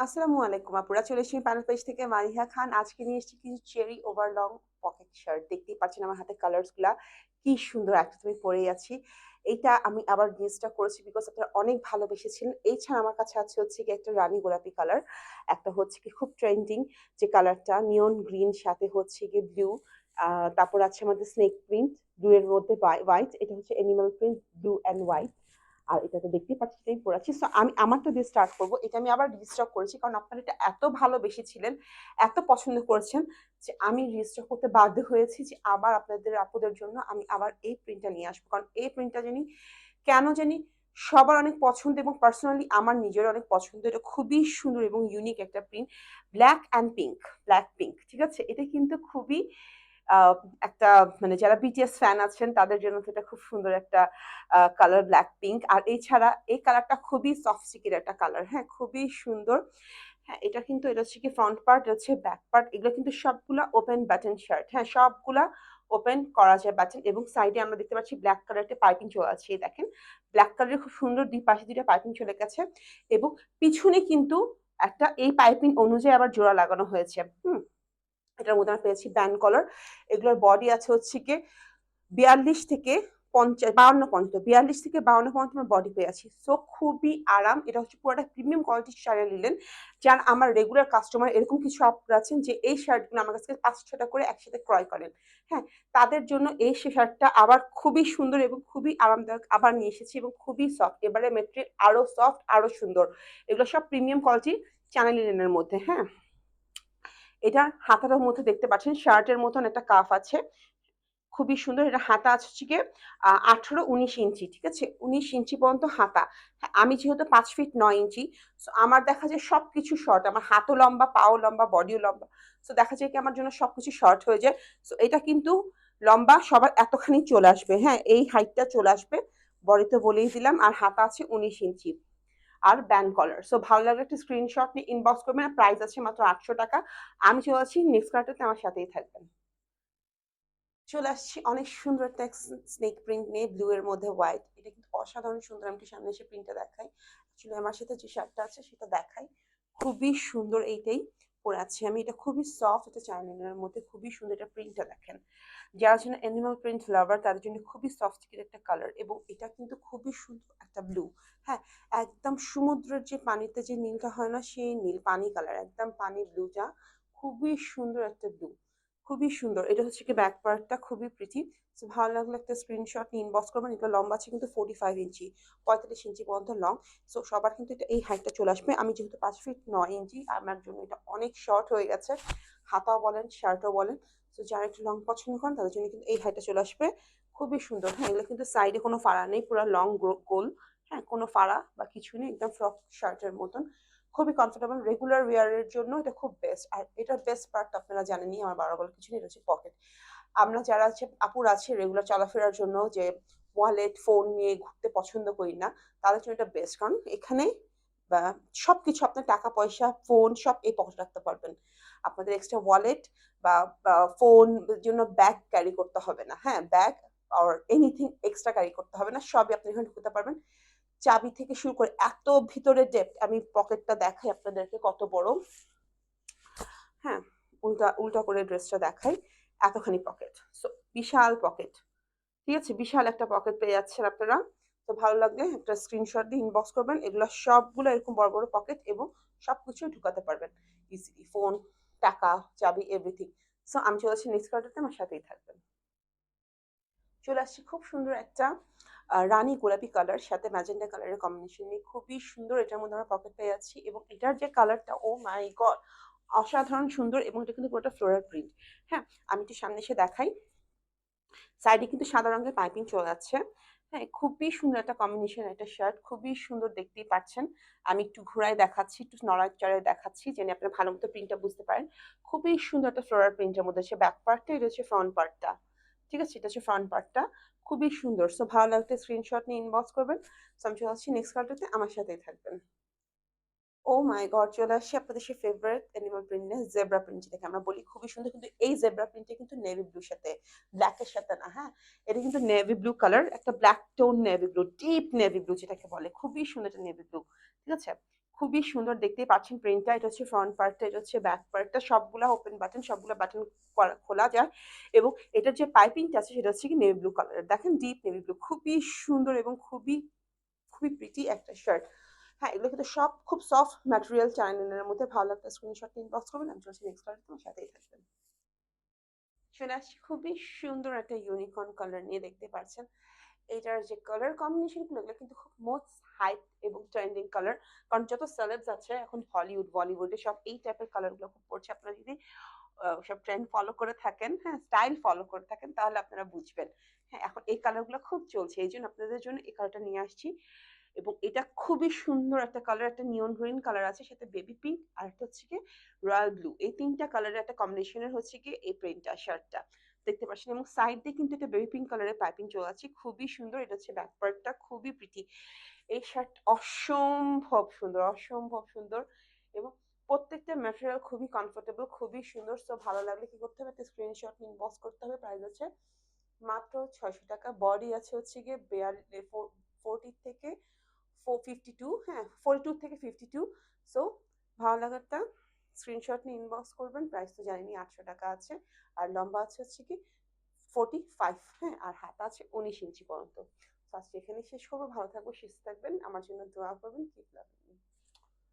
আসসালামু আলাইকুম আপুরা, চলে এসেছি প্যানেল পেজ থেকে মারিহা খান। আজকে নিয়ে এসেছি কিছু cherry over long pocket shirt. দেখতেই পাচ্ছেন আমার হাতে কালার্স গুলা কি সুন্দর, একটা তুমি পরেই আছি। এইটা আমি আবার জিন্সটা করেছি বিকজ আপনারা অনেক ভালোবেসেছিলেন। এই ছাড়া আমার কাছে আছে হচ্ছে কি একটা রানী গোলাপি কালার, একটা হচ্ছে কি খুব ট্রেন্ডিং যে কালারটা নিয়ন গ্রিন সাথে হচ্ছে গিয়ে ব্লু, তারপর আছে আমাদের স্নেক প্রিন্ট, ব্লু এর মধ্যে হোয়াইট, এটা হচ্ছে animal print blue and white. আর এটা তো দেখতেই পাচ্ছি এটাই পড়াচ্ছি। সো আমি আমারটা দিয়ে স্টার্ট করবো। এটা আমি আবার রিস্টক করেছি কারণ আপনারা এটা এত ভালোবেসেছিলেন, এত পছন্দ করেছেন যে আমি রিস্টক করতে বাধ্য হয়েছি যে আবার আপনাদের আপুদের জন্য আমি আবার এই প্রিন্টটা নিয়ে আসবো। কারণ এই প্রিন্টটা জানি কেন জানি সবার অনেক পছন্দ এবং পার্সোনালি আমার নিজের অনেক পছন্দ। এটা খুবই সুন্দর এবং ইউনিক একটা print, black and pink, black pink, ঠিক আছে। এটা কিন্তু খুবই আহ, একটা মানে যারা বিটিএস ফ্যান আছেন তাদের জন্য তো এটা খুব সুন্দর একটা কালার, ব্ল্যাক পিঙ্ক। আর এছাড়া এই কালারটা খুবই সফট সিকের একটা কালার, হ্যাঁ খুবই সুন্দর। হ্যাঁ এটা কিন্তু এটা হচ্ছে কি ফ্রন্ট পার্ট, এটা হচ্ছে ব্যাক পার্ট, এগুলো কিন্তু সবগুলা ওপেন বাটন শার্ট, হ্যাঁ সবগুলা ওপেন করা যায় বাটন। এবং সাইডে আমরা দেখতে পাচ্ছি ব্ল্যাক কালারের পাইপিং চলে আছে, এই দেখেন ব্ল্যাক কালারের খুব সুন্দর দুই পাশে দুইটা পাইপিং চলে গেছে। এবং পিছনে কিন্তু একটা এই পাইপিং অনুযায়ী আবার জোড়া লাগানো হয়েছে। এটার মধ্যে আমরা পেয়েছি ব্যান্ড কলার। এগুলোর বডি আছে হচ্ছে গিয়ে 42 থেকে 50, 52 পর্যন্ত, 42 থেকে 52 পর্যন্ত আমরা বডি পেয়ে আছি। সো খুবই আরাম। এটা হচ্ছে পুরোটা প্রিমিয়াম কোয়ালিটির শাড়ি নিলেন। যার আমার রেগুলার কাস্টমার এরকম কিছু আপনারা আছেন যে এই শার্টগুলো আমার কাছ থেকে 5-6টা করে একসাথে ক্রয় করেন, হ্যাঁ তাদের জন্য এই শার্টটা আবার খুবই সুন্দর এবং খুবই আরামদায়ক আবার নিয়ে এসেছি এবং খুবই সফট। এবারে মেটেরিয়াল আরো সফট, আরো সুন্দর। এগুলো সব প্রিমিয়াম কোয়ালিটির চ্যানেল লিনেনের মধ্যে, হ্যাঁ। এটার হাতাটার মধ্যে দেখতে পাচ্ছেন শার্টের মতন একটা কাফ আছে, খুবই সুন্দর। এটা হাতা আছে হচ্ছে গিয়ে 18-19 ইঞ্চি, ঠিক আছে, 19 ইঞ্চি পর্যন্ত হাতা। হ্যাঁ, আমি যেহেতু 5 ফিট 9 ইঞ্চি, সো আমার দেখা যায় সবকিছু শর্ট, আমার হাতও লম্বা, পাও লম্বা, বডিও লম্বা। সো দেখা যায় কি আমার জন্য সবকিছু শর্ট হয়ে যায়। সো এটা কিন্তু লম্বা সবার এতখানি চলে আসবে, হ্যাঁ এই হাইটটা চলে আসবে। বডিতে বলেই দিলাম। আর হাতা আছে 19 ইঞ্চি আর ব্যান্ড কলার। সো ভালো লাগলে একটা স্ক্রিনশট নিয়ে ইনবক্স করবেন। প্রাইস আছে মাত্র 800 টাকা। আমি চলে আছি নেক্সট কার্টাতে, আমার সাথেই থাকবেন। চলে আসছি অনেক সুন্দর একটা স্নেক প্রিন্ট নিয়ে, ব্লু এর মধ্যে হোয়াইট। এটা কিন্তু অসাধারণ সুন্দর। আমি সামনে এসে প্রিন্টটা দেখাই, আসলে আমার সাথে যে শার্টটা আছে সেটা দেখাই। খুবই সুন্দর, এইটাই পরে আছি আমি। এটা খুবই সফট, এটা চাইনিনের মধ্যে খুবই সুন্দর। এটা প্রিন্টটা দেখেন, যারা জন্য অ্যানিমাল প্রিন্ট লাভার তাদের জন্য খুবই সফট একটা কালার। এবং এটা কিন্তু খুবই সুন্দর একটা ব্লু, হ্যাঁ একদম সমুদ্রের যে পানিতে যে নীলটা হয় না সেই নীল, পানি কালার, একদম পানি ব্লুটা, খুবই সুন্দর একটা ব্লু, খুবই সুন্দর। এটা হচ্ছে কি ব্যাক পার্টটা খুবই প্রিটি। সো ভালো লাগলে একটা স্ক্রিনশট নিয়ে ইনবক্স করবেন। এটা লম্বা আছে কিন্তু 45 ইঞ্চি, 45 ইঞ্চি পর্যন্ত লং। সো সবার কিন্তু এটা এই হাইটটা চলে আসবে। আমি যেহেতু 5 ফিট 9 ইঞ্চি, আমার জন্য এটা অনেক শর্ট হয়ে গেছে, হাতাও বলেন শার্টও বলেন। সো যারা একটু লং পছন্দ করেন তাদের জন্য কিন্তু এই হাইটটা চলে আসবে। খুবই সুন্দর, হ্যাঁ এগুলো কিন্তু সাইডে কোনো ফাড়া নেই, পুরো লং গোল, হ্যাঁ কোনো ফাড়া বা কিছু নেই, একদম ফ্রক শার্টের মতন। খুবই কমফোর্টেবল, রেগুলার ওয়ারের জন্য এটা খুব বেস্ট। আর এটার বেস্ট পার্ট আপনারা জানেনই, আমার বারো বলার কিছু নেই, এটা হচ্ছে পকেট। আমরা যারা আছে আপুর আছে রেগুলার চলাফেরার জন্য যে ওয়ালেট ফোন নিয়ে ঘুরতে পছন্দ করি না, তাদের জন্য এটা বেস্ট। কারণ এখানে বা সবকিছু আপনার টাকা পয়সা ফোন সব এই পকেটে রাখতে পারবেন। আপনাদের এক্সট্রা ওয়ালেট বা ফোন জন্য ব্যাগ ক্যারি করতে হবে না, হ্যাঁ ব্যাগ আর এনিথিং এক্সট্রা ক্যারি করতে হবে না, সবই আপনি এখানে ঢুকতে পারবেন। চাবি থেকে শুরু করে এত ভিতরে ডেপথ, আমি পকেটটা দেখাই আপনাদেরকে কত বড়, হ্যাঁ উল্টা উল্টা করে ড্রেসটা দেখাই, এতখানি পকেট। সো বিশাল পকেট, ঠিক আছে, বিশাল একটা পকেট পেয়ে যাচ্ছেন আপনারা। তো ভালো লাগলে একটা স্ক্রিনশট দিয়ে ইনবক্স করবেন। এগুলো সবগুলো এরকম বড় বড় পকেট এবং সবকিছু ঢুকাতে পারবেন ইজিলি, ফোন, টাকা, চাবি, এভরিথিং। সো আমি চলে আসছি নেক্সট কার্ডটাতে, আমার সাথেই থাকবেন। চলে আসছি খুব সুন্দর একটা রানী গোলাপি কালার সাথে ম্যাজেন্টা কালারের কম্বিনেশন নিয়ে, খুবই সুন্দর। এটার মধ্যে আমরা পকেট পেয়ে যাচ্ছি এবং এটার যে কালারটা, ও মাই গড, অসাধারণ সুন্দর। এবং এটা কিন্তু পুরোটা ফ্লোরাল প্রিন্ট, হ্যাঁ আমি একটু সামনে এসে দেখাই। সাইডে কিন্তু সাদা রঙের পাইপিং চলে যাচ্ছে, হ্যাঁ খুবই সুন্দর একটা কম্বিনেশন, একটা শার্ট খুবই সুন্দর, দেখতেই পাচ্ছেন। আমি একটু ঘুরায় দেখাচ্ছি, একটু নড়াচড়ায় দেখাচ্ছি যেন আপনারা ভালো মতো প্রিন্টটা বুঝতে পারেন। খুবই সুন্দর একটা ফ্লোরাল প্রিন্টের মধ্যে হচ্ছে ব্যাক পার্টটা, এটা হচ্ছে ফ্রন্ট পার্টটা, ঠিক আছে, এটা হচ্ছে ফ্রন্ট পার্টটা, খুবই সুন্দর। সো ভালো লাগলে স্ক্রিনশট নিয়ে ইনবক্স করবেন। সো আমি চলে আসছি নেক্সট কার্ডটাতে, আমার সাথেই থাকবেন। ও মাই গড, চলে আসছে আপনাদের সেই ফেভারিট অ্যানিমাল প্রিন্ট নিয়ে, জেব্রা প্রিন্ট যেটাকে আমরা বলি, খুবই সুন্দর। কিন্তু এই জেব্রা প্রিন্টটা কিন্তু নেভি ব্লুর সাথে, ব্ল্যাকের সাথে না, হ্যাঁ এটা কিন্তু নেভি ব্লু কালার, একটা black tone navy blue, deep navy blue যেটাকে বলে, খুবই সুন্দর একটা নেভি ব্লু, ঠিক আছে। খুবই সুন্দর দেখতেই পাচ্ছেন প্রিন্টটা। এটা হচ্ছে ফ্রন্ট পার্টটা, এটা হচ্ছে ব্যাক পার্টটা। সবগুলা ওপেন বাটন, সবগুলা বাটন খোলা যায় এবং এটার যে পাইপিংটা আছে সেটা হচ্ছে কি নেভি ব্লু কালারের। দেখেন ডিপ নেভি ব্লু। খুবই সুন্দর এবং খুবই প্রিটি একটা শার্ট। হ্যাঁ, এগুলো কিন্তু সব খুব সফট ম্যাটেরিয়াল চায়নের মধ্যে। ভালো একটা স্ক্রিনশট ইনবক্স করবেন। আমি চলছি নেক্সট কালার, তোমার সাথেই থাকবেন। চলে আসছি খুবই সুন্দর একটা ইউনিকর্ন কালার নিয়ে, দেখতে পাচ্ছেন। এটার যে কালার কম্বিনেশন গুলো এগুলো কিন্তু খুব মোস্ট হাইপ এবং ট্রেন্ডিং কালার। কারণ যত সেলেবস আছে এখন হলিউড বলিউডে সব এই টাইপের কালার গুলো খুব পড়ছে। আপনারা যদি সব ট্রেন্ড ফলো করে থাকেন, হ্যাঁ স্টাইল ফলো করে থাকেন, তাহলে আপনারা বুঝবেন। হ্যাঁ, এখন এই কালার গুলো খুব চলছে, এই জন্য আপনাদের জন্য এই কালারটা নিয়ে আসছি। এবং এটা খুবই সুন্দর একটা কালার, একটা নিয়ন গ্রিন কালার আছে, সাথে বেবি পিঙ্ক আর একটা হচ্ছে কি রয়্যাল ব্লু। এই তিনটা কালারের একটা কম্বিনেশনের হচ্ছে কি এই প্রিন্টটা শার্টটা, দেখতে পাচ্ছেন। এবং সাইড দিয়ে কিন্তু একটা বেবি পিঙ্ক কালারের পাইপিং চলে আছে, খুবই সুন্দর। এটা হচ্ছে ব্যাক পার্টটা, খুবই প্রিটি। এই শার্ট অসম্ভব সুন্দর, অসম্ভব সুন্দর। এবং প্রত্যেকটা ম্যাটেরিয়াল খুবই কমফোর্টেবল, খুবই সুন্দর। সো ভালো লাগলে কি করতে হবে, একটা স্ক্রিনশট ইনবক্স করতে হবে। প্রাইস হচ্ছে মাত্র 600 টাকা। বডি আছে হচ্ছে গিয়ে 40 থেকে 452, হ্যাঁ 42 থেকে 52। সো ভালো লাগারটা স্ক্রিনশট নিয়ে ইনবক্স করবেন। প্রাইস তো জানিনি, 800 টাকা আছে। আর লম্বা আছে হচ্ছে কি 45, হ্যাঁ, আর হাত আছে 19 ইঞ্চি পর্যন্ত। তো আজকে এখানে শেষ করবো। ভালো থাকবো, সুস্থ থাকবেন, আমার জন্য দোয়া করবেন। কি